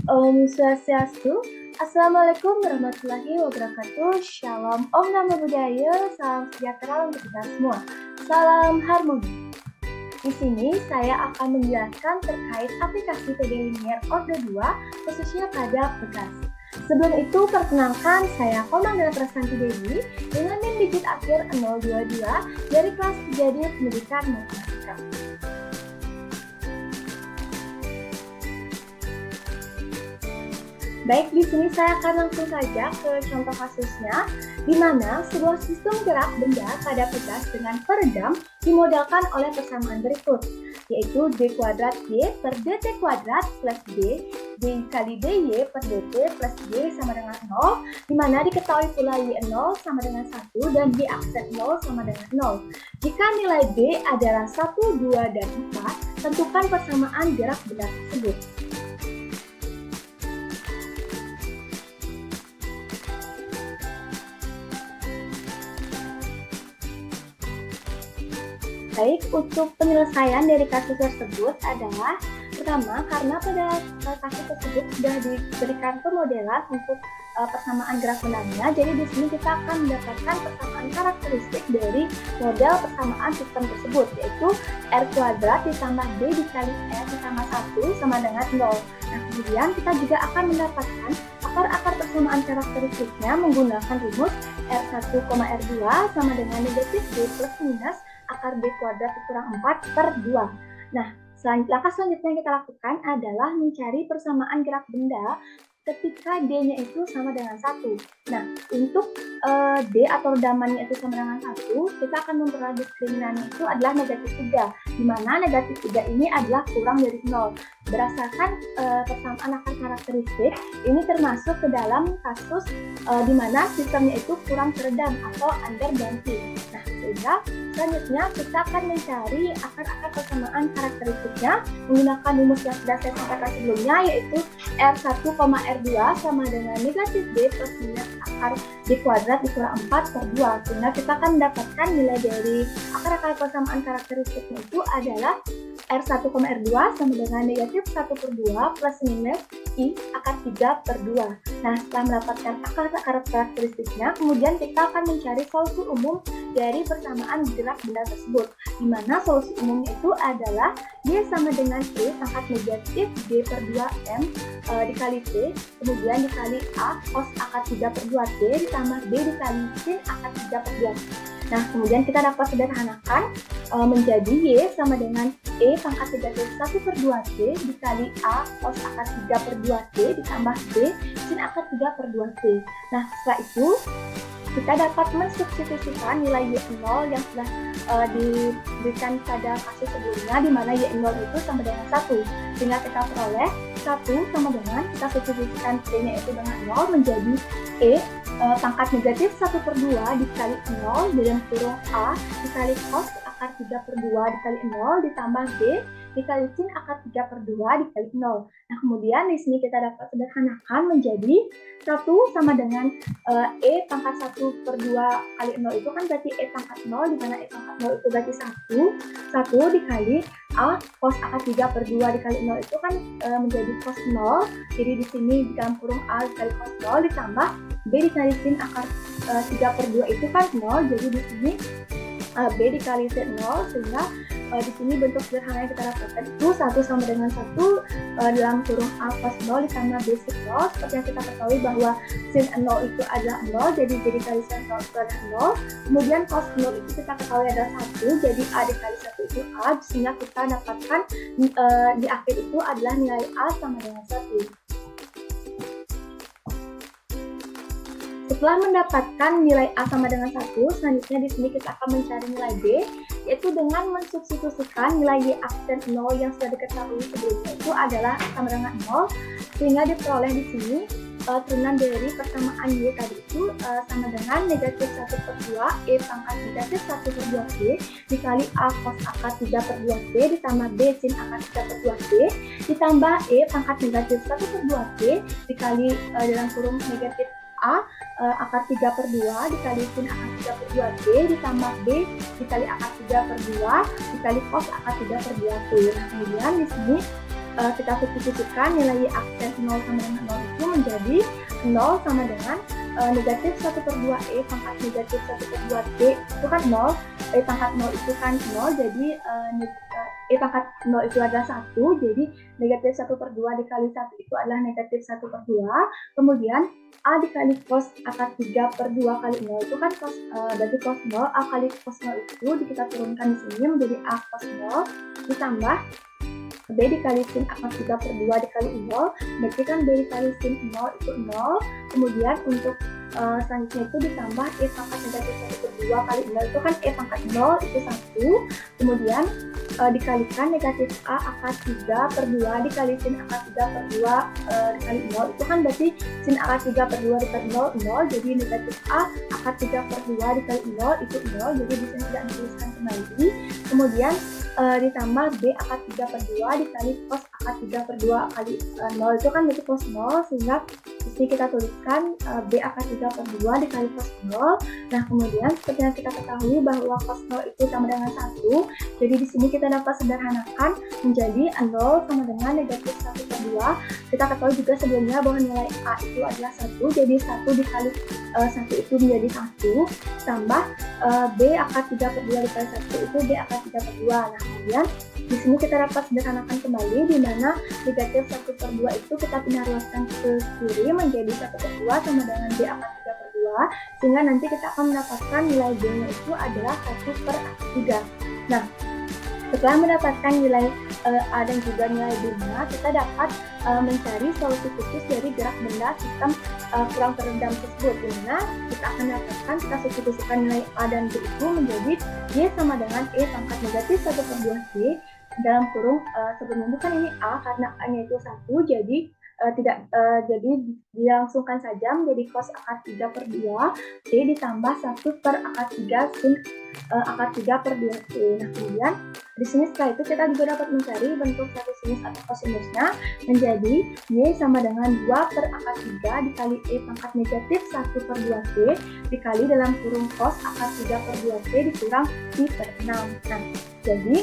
Om Swastiastu. Assalamualaikum warahmatullahi wabarakatuh. Shalom, Om Namo Buddhaya, salam sejahtera untuk kita semua. Salam harmoni. Di sini saya akan menjelaskan terkait aplikasi PD Linear Ordo 2, khususnya pada Pegas. Sebelum itu, perkenalkan saya Komandera Prasanti Dewi dengan NIM digit akhir 022 dari kelas 3D Pendidikan Matematika. Baik, di sini saya akan langsung saja ke contoh kasusnya, di mana sebuah sistem gerak benda pada Pegas dengan peredam dimodelkan oleh persamaan berikut, yaitu d kuadrat y per dt kuadrat plus d dikali dy per dt plus y sama dengan 0, di mana diketahui pula y0 sama dengan 1 dan y aksen 0 sama dengan 0. Jika nilai b adalah 1, 2, dan 4, tentukan persamaan gerak benda tersebut. Baik, untuk penyelesaian dari kasus tersebut adalah pertama, karena pada kasus tersebut sudah diberikan pemodelan untuk persamaan gerak bendanya, jadi di sini kita akan mendapatkan persamaan karakteristik dari model persamaan sistem tersebut, yaitu r kuadrat ditambah d dikali r ditambah 1 sama dengan 0. Nah, kemudian kita juga akan mendapatkan akar-akar persamaan karakteristiknya menggunakan rumus r1,r2 sama dengan negatif d plus minus akar b kuadrat dikurang 4 per 2. Nah, langkah selanjutnya yang kita lakukan adalah mencari persamaan gerak benda ketika D-nya itu sama dengan 1. Nah, untuk D atau redamannya itu sama dengan 1, kita akan memperoleh diskriminannya itu adalah negatif 3, di mana negatif 3 ini adalah kurang dari 0. Berdasarkan persamaan akar karakteristik, ini termasuk ke dalam kasus di mana sistemnya itu kurang teredam atau underdamping. Nah, sehingga selanjutnya kita akan mencari akar-akar persamaan karakteristiknya menggunakan rumus yang sudah saya sampaikan sebelumnya, yaitu R1,R2 sama dengan negatif D plus minus akar D kuadrat dikurang 4 per 2. Sehingga kita akan mendapatkan nilai dari akar-akar persamaan karakteristiknya itu adalah R1,R2 sama dengan negatif 1 per 2 plus minus I akar 3 per 2. Nah, setelah mendapatkan akar-akar karakteristiknya, kemudian kita akan mencari solusi umum dari persamaan gerak benda tersebut, di mana solusi umumnya itu adalah Y sama dengan E pangkat negatif D per 2M dikali T, kemudian dikali A cos akar 3 per 2T ditambah B dikali sin akar 3 per 2. Nah, kemudian kita dapat sederhanakan menjadi Y sama dengan E pangkat negatif 1 per 2T dikali A cos akar 3 per 2T ditambah B sin akar 3 per 2T. Nah, setelah itu kita dapat mensubstitusikan nilai Y0 yang sudah diberikan pada kasus sebelumnya, di mana Y0 itu sama dengan 1. Sehingga kita peroleh 1 sama dengan, kita substitusikan T-nya itu dengan 0 menjadi E pangkat negatif 1 per 2 dikali 0 dalam kurung A dikali cos akar 3 per 2 dikali 0 ditambah B dikali sin akar 3 per 2 dikali 0. Nah, kemudian di sini kita dapat sederhanakan menjadi 1 sama dengan E pangkat 1 per 2 kali 0 itu kan berarti E pangkat 0, di mana E pangkat 0 itu berarti 1 dikali A cos akar 3 per 2 dikali 0 itu kan menjadi cos 0. Jadi di sini di dalam kurung A dikali cos 0 ditambah B dikali sin akar 3 per 2 itu kan 0. Jadi di sini B dikali sin 0, sehingga di sini bentuk sederhana yang kita dapatkan itu 1 sama dengan 1 dalam kurung A cos 0 ditambah B sin 0. Seperti yang kita ketahui bahwa sin 0 itu adalah 0, jadi B dikali sin 0 itu adalah 0. Kemudian cos 0 itu kita ketahui adalah 1, jadi A dikali 1 itu A, sehingga kita dapatkan di akhir itu adalah nilai A sama dengan 1. Setelah mendapatkan nilai A sama dengan 1, selanjutnya di sini kita akan mencari nilai B, yaitu dengan mensubstitusikan nilai Y aksen 0 yang sudah diketahui sebelumnya itu adalah sama dengan 0, sehingga diperoleh di sini turunan dari persamaan Y tadi itu sama dengan negatif 1 per 2 E pangkat negatif 1 per 2T dikali A cos akar 3 per 2T ditambah B sin akar 3 per 2T ditambah E pangkat negatif 1 per 2T dikali dalam kurung negatif A akar 3 per 2 dikali sin akar 3 per 2T ditambah B dikali akar 3 per 2 dikali cos akar 3 per 2T. Nah, kemudian di sini kita substitusikan nilai aksen 0 sama dengan 0 itu menjadi 0 sama dengan negatif 1/2 pangkat negatif 1/2 itu kan 0, pangkat 0 itu kan 0, jadi pangkat 0 itu adalah 1, jadi negatif 1/2 dikali 1 itu adalah negatif 1/2, kemudian A dikali cos akar 3/2 kali 0 itu kan cos, berarti cos 0, A kali cos 0 itu kita turunkan di sini menjadi A cos 0, ditambah B dikali sin akar 3/2 dikali 0, berarti kan B dikali sin 0 itu 0, kemudian untuk selanjutnya itu ditambah pangkat negatif 1/2 kali 0 itu kan pangkat 0 itu 1, kemudian dikalikan negatif A akar 3/2 dikali sin akar 3/2 dikali 0 itu kan berarti sin akar 3/2 dikali 0, 0, jadi negatif A akar 3/2 dikali 0 itu 0, jadi di sini tidak dituliskan kembali, kemudian ditambah B akar 3/2 dikali cos akar 3/2 kali 0 itu kan berarti cos 0, sehingga di sini kita tuliskan B akar 3/2 dikali cos 0. Nah, kemudian seperti yang kita ketahui bahwa cos 0 itu sama dengan 1, jadi di sini kita dapat sederhanakan menjadi 0 sama dengan negatif 1/2. Kita ketahui juga sebelumnya bahwa nilai A itu adalah 1, jadi 1 dikali 1 itu menjadi 1, tambah B akar 3/2 dikali 1 itu B akar 3/2. Nah, kemudian di sini kita dapat sederhanakan kembali, di mana negatif 1/2 itu kita pindah ruaskan ke kiri menjadi 1/2 sama dengan B akar 3/2, sehingga nanti kita akan mendapatkan nilai B-nya itu adalah 1/3. Nah, setelah mendapatkan nilai A dan juga nilai B-nya, kita dapat mencari solusi khusus dari gerak benda sistem kurang teredam tersebut, di mana kita akan dapatkan, kita substitusikan nilai A dan B itu menjadi Y sama dengan pangkat negatif 1/2 dalam kurung sebelumnya itu kan ini A, karena A-nya itu 1, jadi jadi dilangsungkan saja menjadi cos akar 3/2 D ditambah 1/3 sin akar 3/2 Nah, kemudian di sini setelah itu kita juga dapat mencari bentuk satu sinus atau kosinusnya menjadi Y sama dengan 2/3 dikali pangkat negatif 1/2 dikali dalam kurung cos akar 3/2 dikurang pi/6. Nah, jadi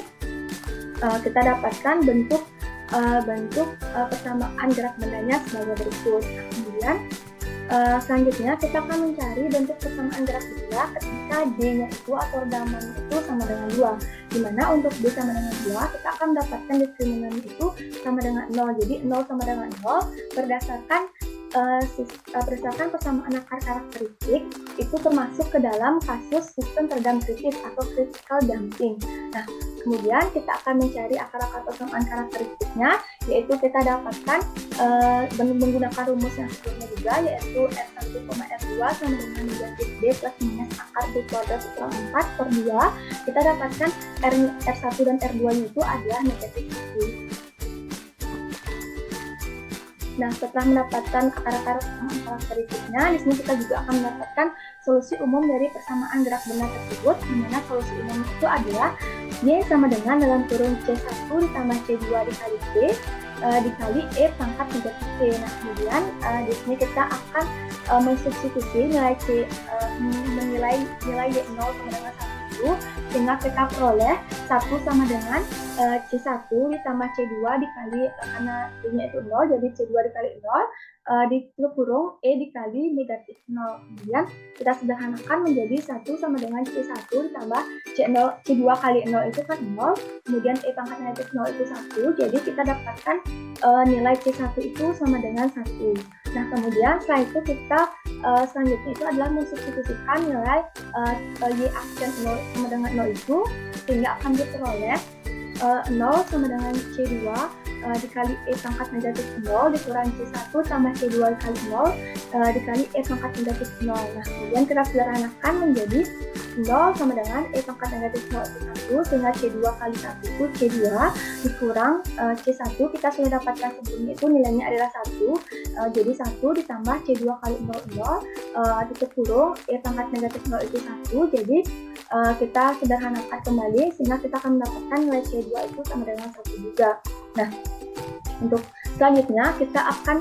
kita dapatkan bentuk persamaan gerak bendanya sebagai berikut. Nah, kemudian selanjutnya kita akan mencari bentuk persamaan gerak benda ketika D-nya itu atau redamannya itu sama dengan 2, dimana untuk D sama dengan 2 kita akan mendapatkan diskriminannya itu sama dengan 0, jadi 0 sama dengan 0 berdasarkan persamaan akar karakteristik itu termasuk ke dalam kasus sistem teredam kritis atau critical damping. Nah, kemudian kita akan mencari akar-akar persamaan karakteristiknya, yaitu kita dapatkan menggunakan rumus yang sebelumnya juga, yaitu R1, R2 sama dengan negatif D plus minus akar B kuadrat setelah 4/2. Kita dapatkan R1 dan R2 itu adalah negatif 1. Nah, setelah mendapatkan akar-akar persamaan karakteristiknya, di sini kita juga akan mendapatkan solusi umum dari persamaan gerak benda tersebut, di mana solusi umum itu adalah Y sama dengan dalam kurung C1 ditambah C2 dikali C dikali pangkat negatif C. Nah, kemudian di sini kita akan mensubstitusi nilai C, nilai Y0 sama dengan 1, sehingga kita peroleh 1 sama dengan C1 ditambah C2 dikali, karena D-nya itu 0, jadi C2 dikali 0 ditutup kurung dikali negatif 0. Kemudian kita sederhanakan menjadi 1 sama dengan C1 ditambah C2 kali 0 itu kan 0, kemudian pangkat negatif 0 itu 1, jadi kita dapatkan nilai C1 itu sama dengan 1. Nah, kemudian setelah itu kita selanjutnya itu adalah mensubstitusikan nilai Y aksen 0 sama dengan 0 itu, sehingga akan diperoleh 0 sama dengan C2 dikali pangkat negatif 0 dikurangi C1 tambah C2 dikali 0 dikali pangkat negatif 0. Nah, kemudian kita sederhanakan menjadi 0 sama dengan pangkat negatif 0 itu 1, sehingga C2 kali 1 itu C2 dikurang C1 kita sudah dapatkan sebelumnya itu nilainya adalah 1, jadi 1 ditambah C2 kali 0 tutup kurung pangkat negatif 0 itu 1, jadi kita sederhanakan kembali sehingga kita akan mendapatkan nilai C2 itu sama dengan 1 juga. Nah, untuk Selanjutnya, kita akan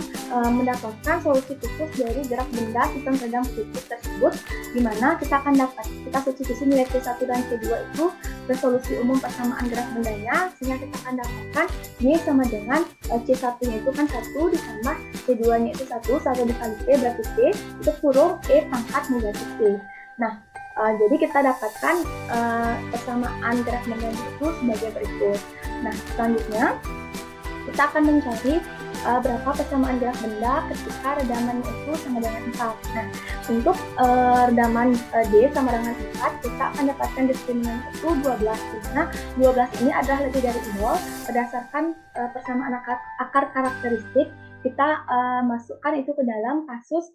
mendapatkan solusi khusus dari gerak benda sistem teredam sedikit tersebut, di mana kita akan kita substitusi nilai C1 dan C2 itu ke solusi umum persamaan gerak bendanya, sehingga kita akan dapatkan Y sama dengan C1-nya itu kan 1 ditambah C2-nya itu 1 dikali P berarti P itu kurung E pangkat negatif P. Nah, jadi kita dapatkan persamaan gerak benda itu sebagai berikut. Nah, selanjutnya kita akan mencari berapa persamaan gerak benda ketika redamannya itu sama dengan 4. Nah, untuk redaman D sama dengan 4, kita akan dapatkan diskriminan itu 12. Karena 12 ini adalah lebih dari 0. Berdasarkan persamaan akar karakteristik, kita masukkan itu ke dalam kasus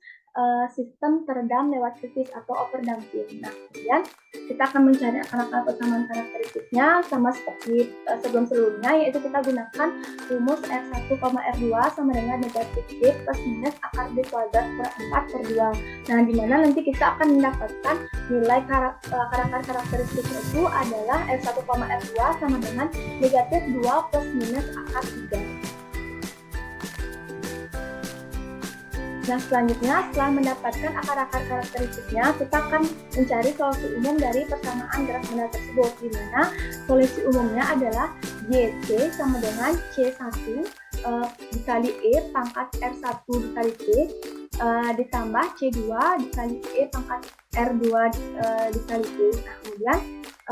sistem teredam lewat kritis atau overdamping. Nah, kemudian kita akan mencari akar-akar persamaan karakteristiknya sama seperti sebelum-sebelumnya, yaitu kita gunakan rumus R1, R2 sama dengan negatif D plus minus akar D kuadrat per 4 per 2. Nah, di mana nanti kita akan mendapatkan nilai akar-akar karakteristiknya itu adalah R1, R2 sama dengan negatif 2 plus minus akar 3. Nah, selanjutnya setelah mendapatkan akar-akar karakteristiknya, kita akan mencari solusi umum dari persamaan gerak benda tersebut, di mana solusi umumnya adalah YC sama dengan C1 dikali E pangkat R1 dikali P ditambah C2 dikali E pangkat R2 dikali P. Nah, kemudian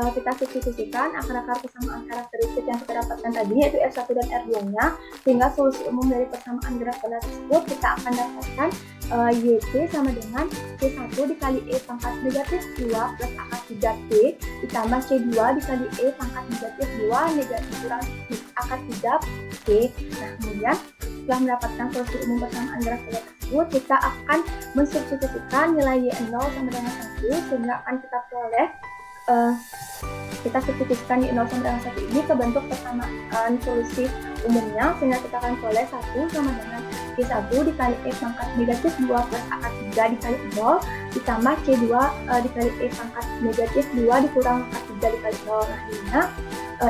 kita substitusikan akar-akar persamaan karakteristik yang kita dapatkan tadi, yaitu R1 dan R2-nya, sehingga solusi umum dari persamaan gerak benda tersebut kita akan dapatkan YC sama dengan C1 dikali E pangkat negatif 2 plus akar 3P ditambah C2 dikali E pangkat negatif 2 negatif kurang akar 3P. Nah, kemudian setelah mendapatkan solusi umum persamaan gerak benda tersebut, kita akan mensubstitusikan nilai Y0 sama dengan 1, sehingga akan kita peroleh kita substitusikan Y0 sama dengan 1 ini ke bentuk persamaan solusi umumnya, sehingga kita akan peroleh 1 sama dengan C1 dikali E pangkat negatif 2 plus akar 3 dikali 0 ditambah C2 dikali E pangkat negatif 2 dikurang akar 3 dikali 0. Nah,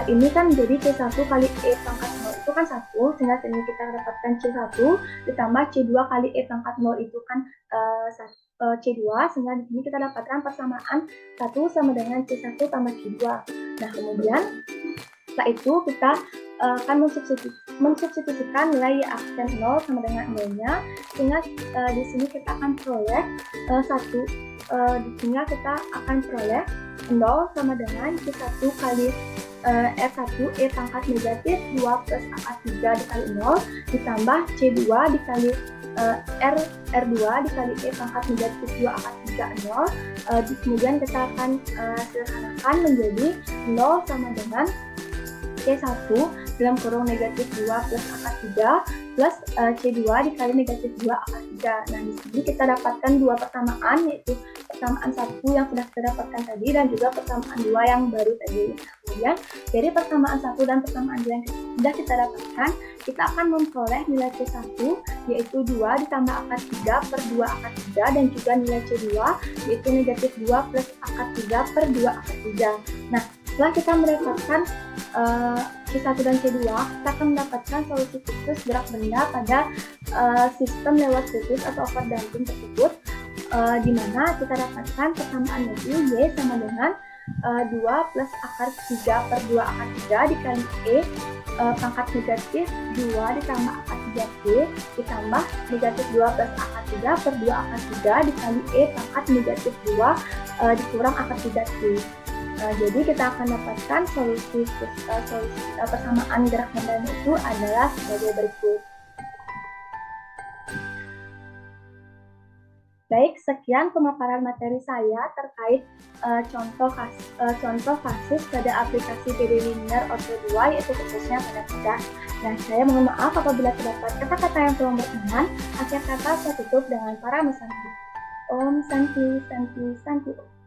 ini kan jadi C1 kali E pangkat 0 itu kan 1, sehingga ini kita dapatkan C1 ditambah C2 kali E pangkat 0 itu kan C2, sehingga di sini kita dapatkan persamaan 1 sama dengan C1 tambah C2. Nah, kemudian setelah itu kita akan mensubstitusikan nilai Y aksen 0 sama dengan 0-nya, sehingga di sini kita akan peroleh 1, sehingga kita akan peroleh 0 sama dengan C1 kali R1 E pangkat negatif 2 plus akar 3 dikali 0 ditambah C2 dikali R2 dikali E pangkat negatif 2 akar 3 0. Kemudian kita akan sederhanakan menjadi 0 sama dengan C1 dalam kurung negatif 2 plus akar 3 plus C2 dikali negatif 2 akar 3. Nah, di sini kita dapatkan dua persamaan, yaitu persamaan 1 yang sudah kita dapatkan tadi dan juga persamaan 2 yang baru tadi. Nah, kemudian dari persamaan 1 dan persamaan 2 yang sudah kita dapatkan, kita akan memperoleh nilai C1 yaitu 2 ditambah akar 3 per 2 akar 3 dan juga nilai C2 yaitu negatif 2 plus akar 3 per 2 akar 3. Nah, setelah kita mendapatkan C1 dan C2, kita akan mendapatkan solusi khusus gerak benda pada sistem lewat kritis atau overdamping tersebut, di mana kita dapatkan persamaan yaitu Y sama dengan 2 plus akar 3 per 2 akar 3 dikali E pangkat negatif 2 ditambah akar 3P ditambah negatif 2 plus akar 3 per 2 akar 3 dikali E pangkat negatif 2 dikurang akar 3P. Jadi kita akan dapatkan solusi persamaan gerak benda itu adalah sebagai berikut. Baik, sekian pemaparan materi saya terkait contoh kasus pada aplikasi PD Linear Ortho 2, yaitu khususnya pada tugas. Nah, saya mohon maaf apabila terdapat kata-kata yang kurang berkenan. Akhir kata saya tutup dengan para mesanti. Om Santi Santi Santi Om.